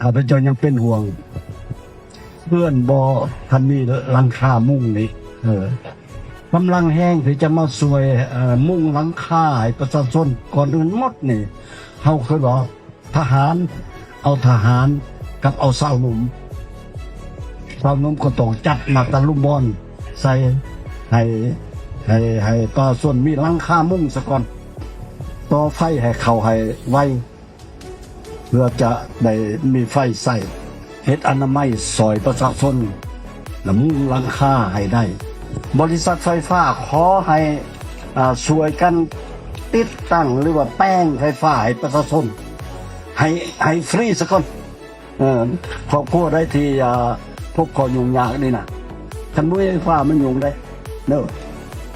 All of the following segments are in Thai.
ข้าพเจ้ายังเป็นห่วงเพื่อนบ่ทันมีหลังคามุ้งนี่กำลังแห้งที่จะมาสวยมุ้งหลังคาให้ประชาชนก่อนอื่นหมดนี่เฮาเคยบอกทหารเอาทหารกับเอาสาวหนุ่มก็ต้องจัดมาตะลุมบอลใส่ให้ต่อส่วนมีหลังคามุ้งซะก่อนต่อไฟให้เขาให้ไวเพื่อจะได้มีไฟใส่เฮ็ดอนามัยซอยประชาชนและมุ้งหลังคาให้ได้บริษัทไฟฟ้าขอให้ช่วยกันติดตั้งหรือว่าแป้งไฟฟ้าให้ประชาชนให้ฟรีซะก่อนครอบครัวได้ที่พบข้อยุ่งยากนี่นะคันบ่ไฟฟ้ามันยุ่งได้เด้อ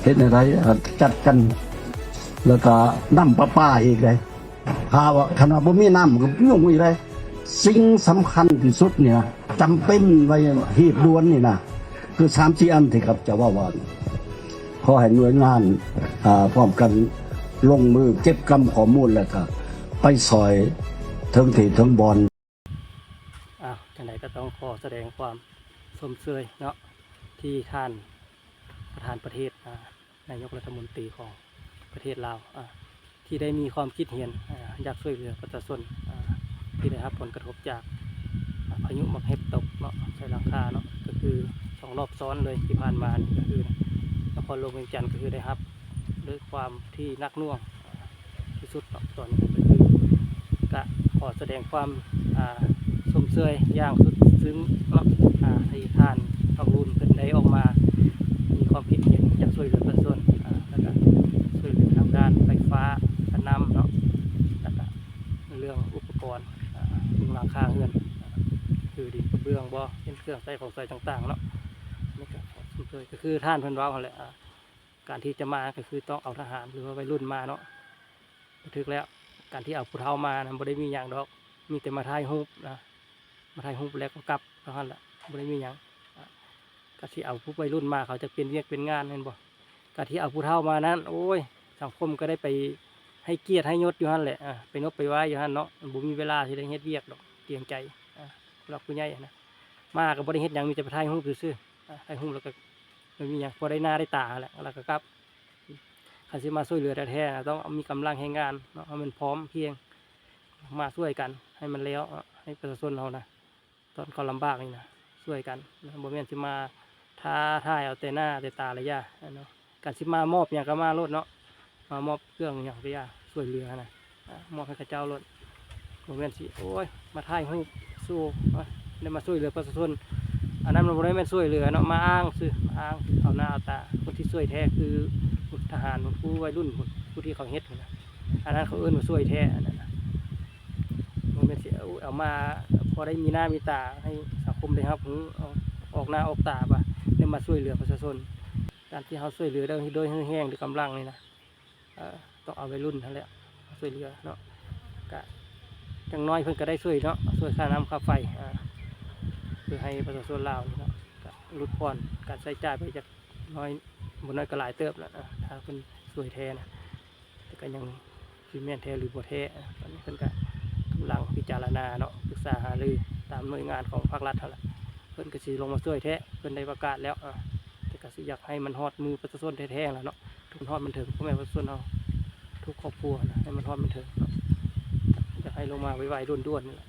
เฮ็ดอะไรจัดกันแล้วก็น้ำประปาอีกเลยถ้าว่าขณะบ่มีน้ำก็ยุ่งอีกเลยสิ่งสำคัญที่สุดเนี่ยนะจำเป็นไว้หีบด่วนนี่นะคือ3-4 อันที่ครับจะว่าขอให้หน่วยงานพร้อมกันลงมือเก็บกำข้อมูลแล้วก็ไปซอยถึงที่ถึงบอลจังไดก็ต้องขอแสดงความสมเชยเนาะที่ท่านประธานประเทศนายกรัฐมนตรีของประเทศลาวที่ได้มีความคิดเห็นอยากช่วยเหลือประชาชนที่ได้รับผลกระทบจากพายุมักเห็บตกเนาะใส่หลังคาเนาะก็คือ2 รอบซ้อนเลยที่ผ่านมาก็คือนครหลวงเวียงจันทร์ก็คือได้รับด้วยความที่นักหน่วงที่สุดตอนนี้ก็คือก็ขอแสดงความสมเชยอย่างสุดซึ้งเนาะที่ท่านต้องรุ่นเป็นได้ออกมามีความคิดเห็นอยากช่วยเหลือประชาชนแล้วก็ช่วยเหลือทางด้านไฟฟ้าน้ำเนาะแล้วก็เรื่องอุปกรณ์มุงหลังคาเรือนคือดินกระเบื้องบ่เป็นเครื่องใช้ของใช้ต่างๆเนาะนี่ก็สมเชยก็คือท่านเพิ่นว่าเขาแหละการที่จะมาก็คือต้องเอาทหารหรือว่าวัยรุ่นมาเนาะถึกแล้วการที่เอาผู้เฒ่ามานะบ่ได้มีอย่างดอกมีแต่มาถ่ายรูปนะมาถ่ายรูปแล้วก็กลับเท่านั้นแหละบ่ได้มีอย่างก็ที่เอาผู้วัยรุ่นมาเขาจะเป็นเรียกเป็นงานเห็นบ่ก็ที่เอาผู้เฒ่ามานั้นโอ้ยสังคมก็ได้ไปให้เกียรติให้ยศอยู่หั่นแหละไปนบไปไหว้อยู่หั่นเนาะบ่มีเวลาที่ได้เฮ็ดเวียกดอกเกรงใจผู้หลักผู้ใหญ่นะมาก็บ่ได้เฮ็ดหยังมีแต่ไปถ่ายรูปซื่อๆถ่ายรูปแล้วก็ไม่มีหยังพอได้หน้าได้ตาแหละแล้วก็กลับคันสิมาช่วยเหลือแท้ๆต้องมีกำลังแรงงานเนาะให้มันพร้อมเพียงมาช่วยกันให้มันแล้วให้ประชาชนเรานะตอนเขาลำบากนี่นะช่วยกันนะบ่แม่นสิมาท้าทายเอาแต่หน้าแต่ตาระยะเนาะการสิมามอบอย่างก็มาโลดเนาะมามอบเครื่องอย่างระยะช่วยเหลือนะมอบให้ข้าเจ้าโลดบ่แม่นสิโอ้ยมาถ่ายรูปสู้ได้มาช่วยเหลือประชาชนอันนั้นมันบ่ได้แม่นช่วยเหลือเนาะมาอ้างซื่ออ้างเอาหน้าเอาตาคนที่ช่วยแท้คือทหารผู้วัยรุ่นผู้ที่เขาเฮ็ดนะอันนั้นเขาเอิ้นว่าช่วยแท้อันนั้นบ่แม่นสิเอามาพอได้มีหน้ามีตาให้สังคมได้รับออกหน้าออกตาป่ะได้มาช่วยเหลือประชาชนการที่เขาช่วยเหลือโดยแห้งด้วยกำลังนี่นะต้องเอาวัยรุ่นนั่นแหละช่วยเหลือเนาะก็จังน้อยเพิ่นก็ได้ช่วยเนาะช่วยค่าน้ำค่าไฟเพื่อให้ประชาชนลาวเนาะก็ลดผ่อนการใช้จ่ายไปจากน้อยบ่น้อยก็หลายเติบแล้วนะถ้าเพิ่นช่วยแท้นะแต่ก็ยังสิแม่นแท้หรือบ่แท้ตอนนี้เพิ่นก็กำลังพิจารณาเนาะปรึกษาหารือตามหน่วยงานของภาครัฐเท่านั้นเพิ่นก็สิลงมาช่วยแท้เพิ่นได้ประกาศแล้วแต่ก็สิอยากให้มันฮอดมือประชาชนแท้ๆแล้วเนาะทุกฮอดมันถึงพ่อแม่ประชาชนเฮาทุกครอบครัวนะให้มันฮอดมันถึงเนาะอยากให้ลงมาไวๆด่วนๆนี่แหละ